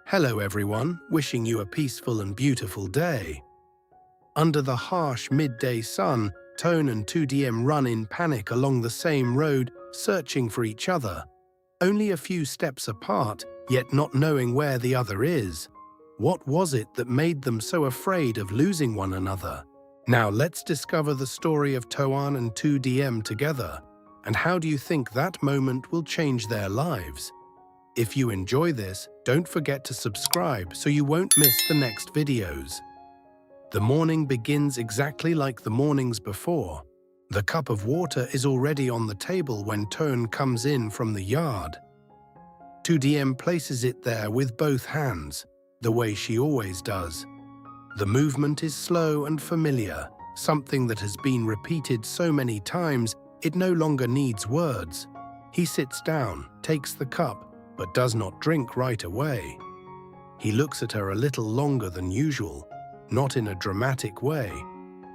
Hello everyone, wishing you a peaceful and beautiful day. Under the harsh midday sun, Toan and Tu Diem run in panic along the same road, searching for each other. Only a few steps apart, yet not knowing where the other is. What was it that made them so afraid of losing one another? Now let's discover the story of Toan and Tu Diem together. And how do you think that moment will change their lives? If you enjoy this, don't forget to subscribe so you won't miss the next videos. The morning begins exactly like the mornings before. The cup of water is already on the table when Toan comes in from the yard. Tu Diem places it there with both hands, the way she always does. The movement is slow and familiar, something that has been repeated so many times it no longer needs words. He sits down, takes the cup, but does not drink right away. He looks at her a little longer than usual, not in a dramatic way,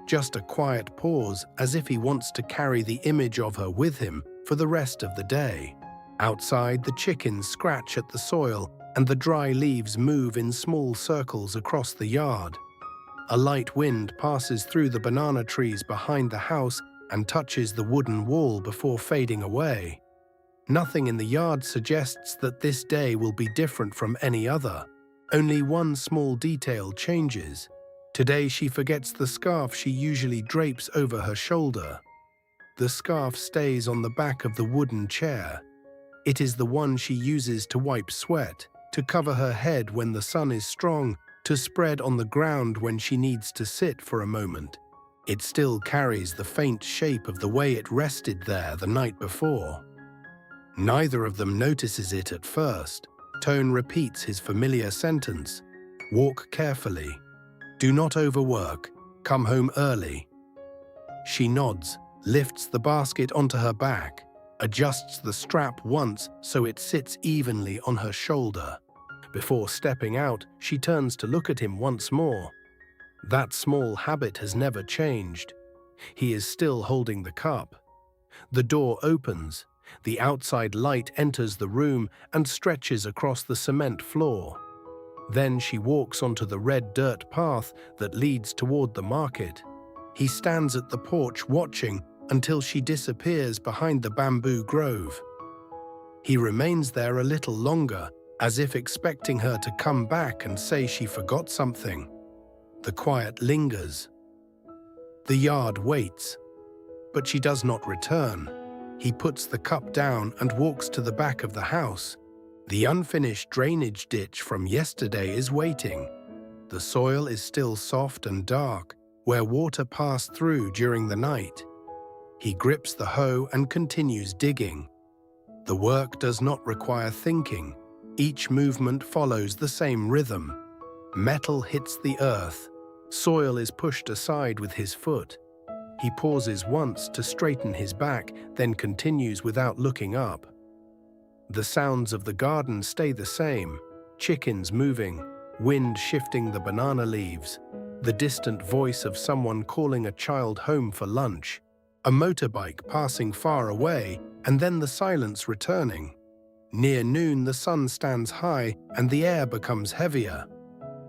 just a quiet pause as if he wants to carry the image of her with him for the rest of the day. Outside, the chickens scratch at the soil and the dry leaves move in small circles across the yard. A light wind passes through the banana trees behind the house and touches the wooden wall before fading away. Nothing in the yard suggests that this day will be different from any other. Only one small detail changes. Today she forgets the scarf she usually drapes over her shoulder. The scarf stays on the back of the wooden chair. It is the one she uses to wipe sweat, to cover her head when the sun is strong, to spread on the ground when she needs to sit for a moment. It still carries the faint shape of the way it rested there the night before. Neither of them notices it at first. Toan repeats his familiar sentence. Walk carefully. Do not overwork. Come home early. She nods, lifts the basket onto her back, adjusts the strap once so it sits evenly on her shoulder. Before stepping out, she turns to look at him once more. That small habit has never changed. He is still holding the cup. The door opens. The outside light enters the room and stretches across the cement floor. Then she walks onto the red dirt path that leads toward the market. He stands at the porch watching until she disappears behind the bamboo grove. He remains there a little longer, as if expecting her to come back and say she forgot something. The quiet lingers. The yard waits, but she does not return. He puts the cup down and walks to the back of the house. The unfinished drainage ditch from yesterday is waiting. The soil is still soft and dark, where water passed through during the night. He grips the hoe and continues digging. The work does not require thinking. Each movement follows the same rhythm. Metal hits the earth. Soil is pushed aside with his foot. He pauses once to straighten his back, then continues without looking up. The sounds of the garden stay the same, chickens moving, wind shifting the banana leaves, the distant voice of someone calling a child home for lunch, a motorbike passing far away, and then the silence returning. Near noon, the sun stands high and the air becomes heavier.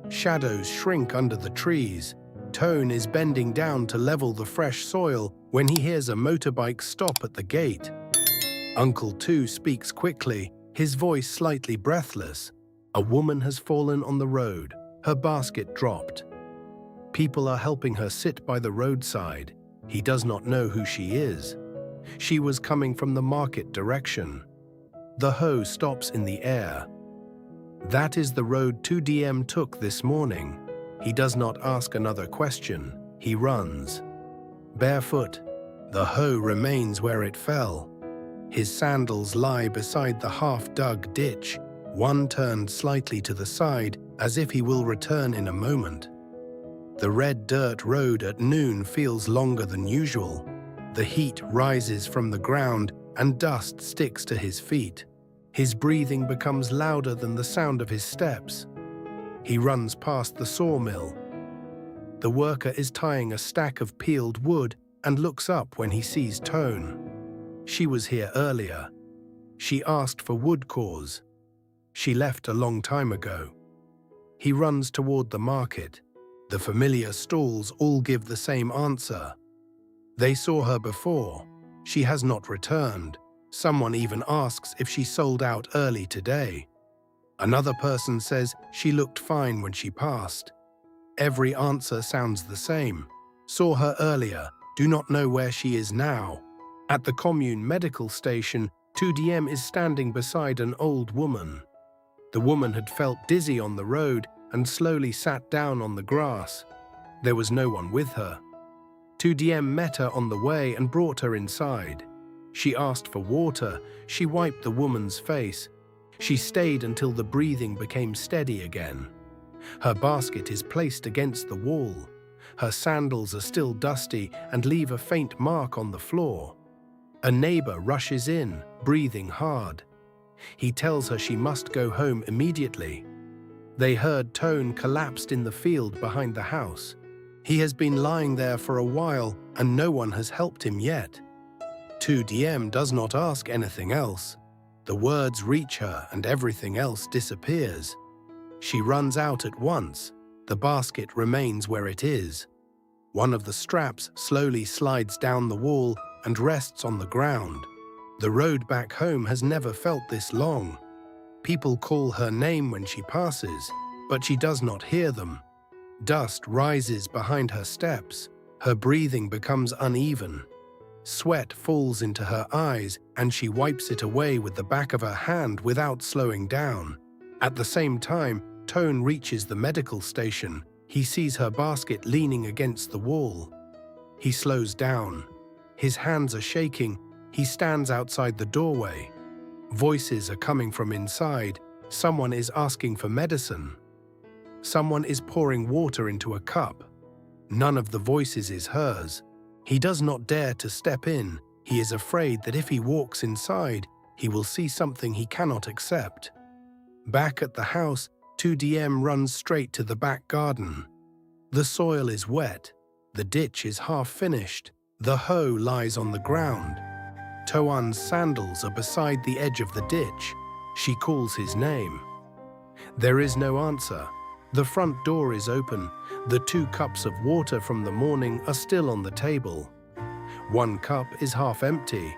Shadows shrink under the trees. Toan is bending down to level the fresh soil when he hears a motorbike stop at the gate. Uncle Tu speaks quickly, his voice slightly breathless. A woman has fallen on the road, her basket dropped. People are helping her sit by the roadside. He does not know who she is. She was coming from the market direction. The hoe stops in the air. That is the road Tu Diem took this morning. He does not ask another question. He runs. Barefoot, the hoe remains where it fell. His sandals lie beside the half-dug ditch, one turned slightly to the side as if he will return in a moment. The red dirt road at noon feels longer than usual. The heat rises from the ground and dust sticks to his feet. His breathing becomes louder than the sound of his steps. He runs past the sawmill. The worker is tying a stack of peeled wood and looks up when he sees Toan. She was here earlier. She asked for wood cores. She left a long time ago. He runs toward the market. The familiar stalls all give the same answer. They saw her before. She has not returned. Someone even asks if she sold out early today. Another person says she looked fine when she passed. Every answer sounds the same. Saw her earlier, do not know where she is now. At the commune medical station, Tu Diem is standing beside an old woman. The woman had felt dizzy on the road and slowly sat down on the grass. There was no one with her. Tu Diem met her on the way and brought her inside. She asked for water. She wiped the woman's face. She stayed until the breathing became steady again. Her basket is placed against the wall. Her sandals are still dusty and leave a faint mark on the floor. A neighbor rushes in, breathing hard. He tells her she must go home immediately. They heard Toan collapsed in the field behind the house. He has been lying there for a while and no one has helped him yet. Tu Diem does not ask anything else. The words reach her and everything else disappears. She runs out at once. The basket remains where it is. One of the straps slowly slides down the wall and rests on the ground. The road back home has never felt this long. People call her name when she passes, but she does not hear them. Dust rises behind her steps. Her breathing becomes uneven. Sweat falls into her eyes and she wipes it away with the back of her hand without slowing down. At the same time, Toan reaches the medical station. He sees her basket leaning against the wall. He slows down. His hands are shaking. He stands outside the doorway. Voices are coming from inside. Someone is asking for medicine. Someone is pouring water into a cup. None of the voices is hers. He does not dare to step in. He is afraid that if he walks inside, he will see something he cannot accept. Back at the house, Tu Diem runs straight to the back garden. The soil is wet. The ditch is half finished. The hoe lies on the ground. Toan's sandals are beside the edge of the ditch. She calls his name. There is no answer. The front door is open. The 2 cups of water from the morning are still on the table. One cup is half empty.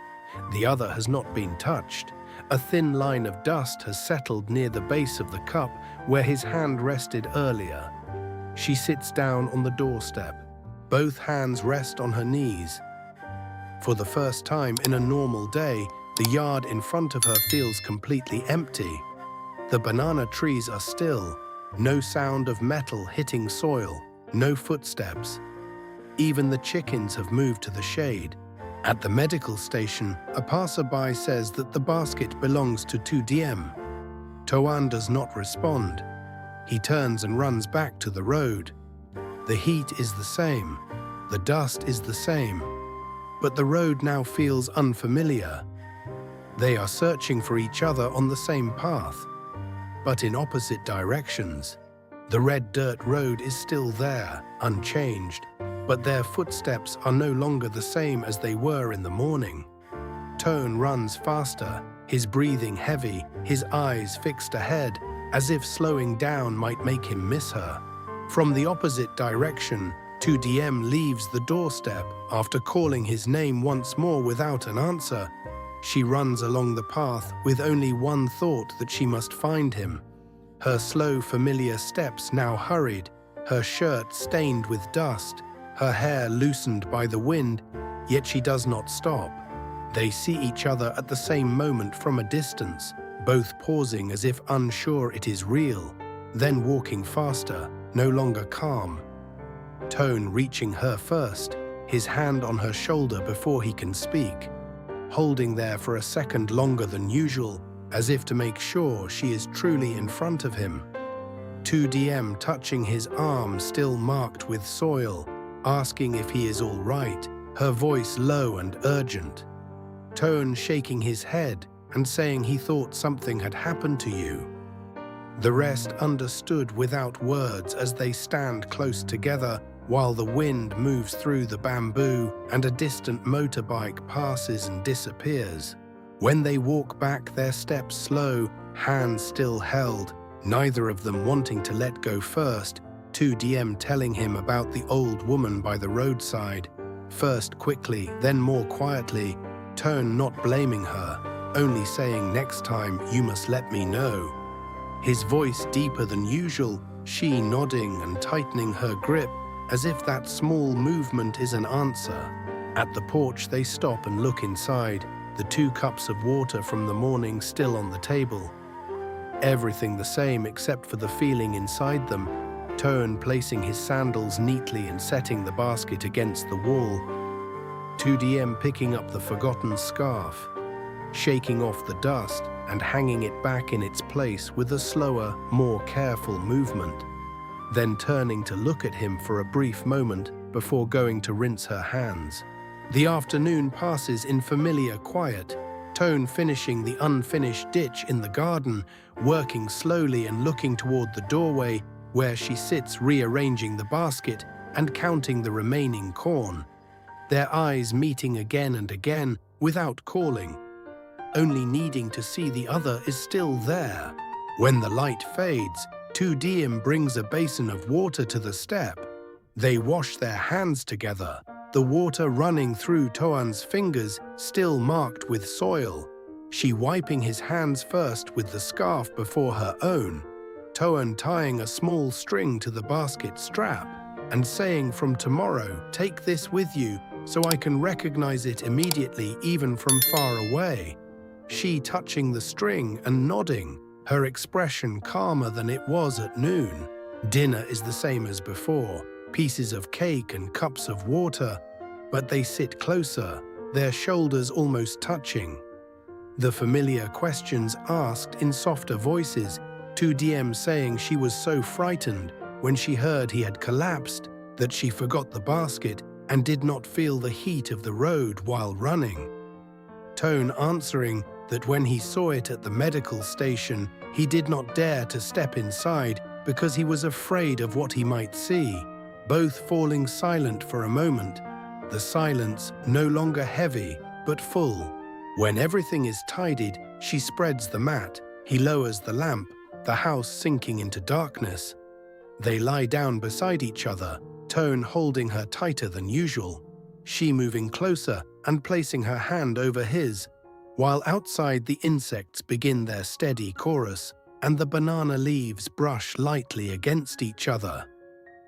The other has not been touched. A thin line of dust has settled near the base of the cup where his hand rested earlier. She sits down on the doorstep. Both hands rest on her knees. For the first time in a normal day, the yard in front of her feels completely empty. The banana trees are still. No sound of metal hitting soil. No footsteps. Even the chickens have moved to the shade. At the medical station, a passerby says that the basket belongs to Tu Diem. Toan does not respond. He turns and runs back to the road. The heat is the same. The dust is the same. But the road now feels unfamiliar. They are searching for each other on the same path, but in opposite directions. The red dirt road is still there, unchanged, but their footsteps are no longer the same as they were in the morning. Toan runs faster, his breathing heavy, his eyes fixed ahead, as if slowing down might make him miss her. From the opposite direction, Tu Diem leaves the doorstep. After calling his name once more without an answer, she runs along the path with only one thought, that she must find him. Her slow, familiar steps now hurried, her shirt stained with dust, her hair loosened by the wind, yet she does not stop. They see each other at the same moment from a distance, both pausing as if unsure it is real, then walking faster, no longer calm. Toan reaching her first, his hand on her shoulder before he can speak, holding there for a second longer than usual, as if to make sure she is truly in front of him. Tu Diem touching his arm still marked with soil, asking if he is all right, her voice low and urgent. Toan shaking his head and saying he thought something had happened to you. The rest understood without words as they stand close together while the wind moves through the bamboo and a distant motorbike passes and disappears. When they walk back, their steps slow, hands still held, neither of them wanting to let go first, Tu Diem telling him about the old woman by the roadside, first quickly, then more quietly, Toan not blaming her, only saying next time you must let me know. His voice deeper than usual, she nodding and tightening her grip, as if that small movement is an answer. At the porch they stop and look inside, the 2 cups of water from the morning still on the table. Everything the same except for the feeling inside them, Toan placing his sandals neatly and setting the basket against the wall. Tu Diem picking up the forgotten scarf, shaking off the dust and hanging it back in its place with a slower, more careful movement, then turning to look at him for a brief moment before going to rinse her hands. The afternoon passes in familiar quiet, Toan finishing the unfinished ditch in the garden, working slowly and looking toward the doorway where she sits rearranging the basket and counting the remaining corn, their eyes meeting again and again without calling, only needing to see the other is still there. When the light fades, Tu Diem brings a basin of water to the step. They wash their hands together, the water running through Toan's fingers still marked with soil, she wiping his hands first with the scarf before her own, Toan tying a small string to the basket strap and saying from tomorrow, take this with you so I can recognize it immediately even from far away. She touching the string and nodding, her expression calmer than it was at noon. Dinner is the same as before, pieces of cake and cups of water, but they sit closer, their shoulders almost touching. The familiar questions asked in softer voices, Tu Diem saying she was so frightened when she heard he had collapsed that she forgot the basket and did not feel the heat of the road while running. Toan answering that when he saw it at the medical station, he did not dare to step inside because he was afraid of what he might see, both falling silent for a moment, the silence no longer heavy but full. When everything is tidied, she spreads the mat, he lowers the lamp, the house sinking into darkness. They lie down beside each other, Toan holding her tighter than usual, she moving closer and placing her hand over his, while outside the insects begin their steady chorus and the banana leaves brush lightly against each other.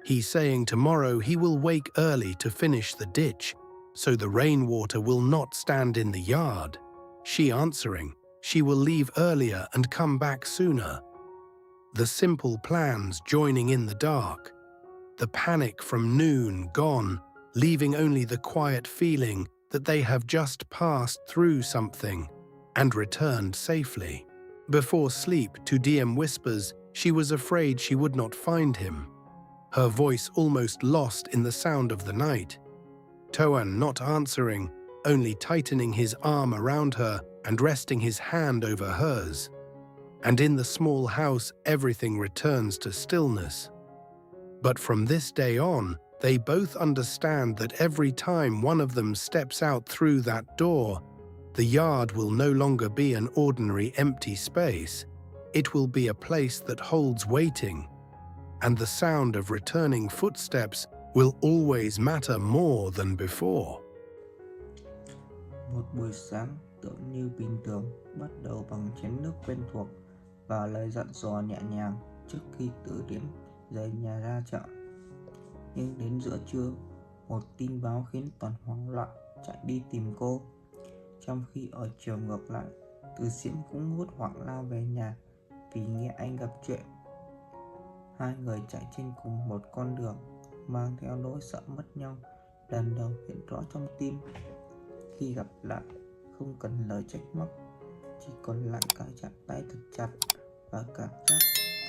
He saying tomorrow he will wake early to finish the ditch, so the rainwater will not stand in the yard. She answering, she will leave earlier and come back sooner. The simple plans joining in the dark. The panic from noon gone, leaving only the quiet feeling that they have just passed through something and returned safely. Before sleep, Tu Diem whispers she was afraid she would not find him, her voice almost lost in the sound of the night. Toan not answering, only tightening his arm around her and resting his hand over hers. And in the small house everything returns to stillness. But from this day on, they both understand that every time one of them steps out through that door, the yard will no longer be an ordinary empty space. It will be a place that holds waiting, and the sound of returning footsteps will always matter more than before. Một buổi sáng tưởng như bình thường bắt đầu bằng chén nước quen thuộc và lời dặn dò nhẹ nhàng trước khi Tu Diem rời nhà ra chợ. Nhưng đến giữa trưa, một tin báo khiến toàn hoảng loạn chạy đi tìm cô. Trong khi ở chiều ngược lại, Tu Diem cũng hốt hoảng lao về nhà vì nghe anh gặp chuyện. Hai người chạy trên cùng một con đường, mang theo nỗi sợ mất nhau lần đầu hiện rõ trong tim. Khi gặp lại, không cần lời trách móc, chỉ còn lại cái chạm tay thật chặt và cảm giác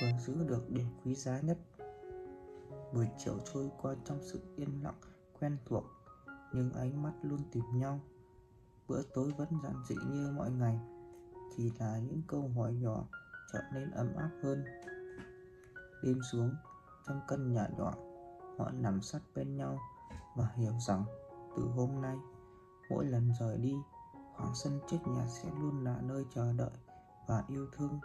vừa giữ được điều quý giá nhất. Buổi chiều trôi qua trong sự yên lặng quen thuộc, nhưng ánh mắt luôn tìm nhau. Bữa tối vẫn giản dị như mọi ngày, chỉ là những câu hỏi nhỏ trở nên ấm áp hơn. Đêm xuống, trong căn nhà nhỏ, họ nằm sát bên nhau và hiểu rằng từ hôm nay, mỗi lần rời đi, khoảng sân trước nhà sẽ luôn là nơi chờ đợi và yêu thương.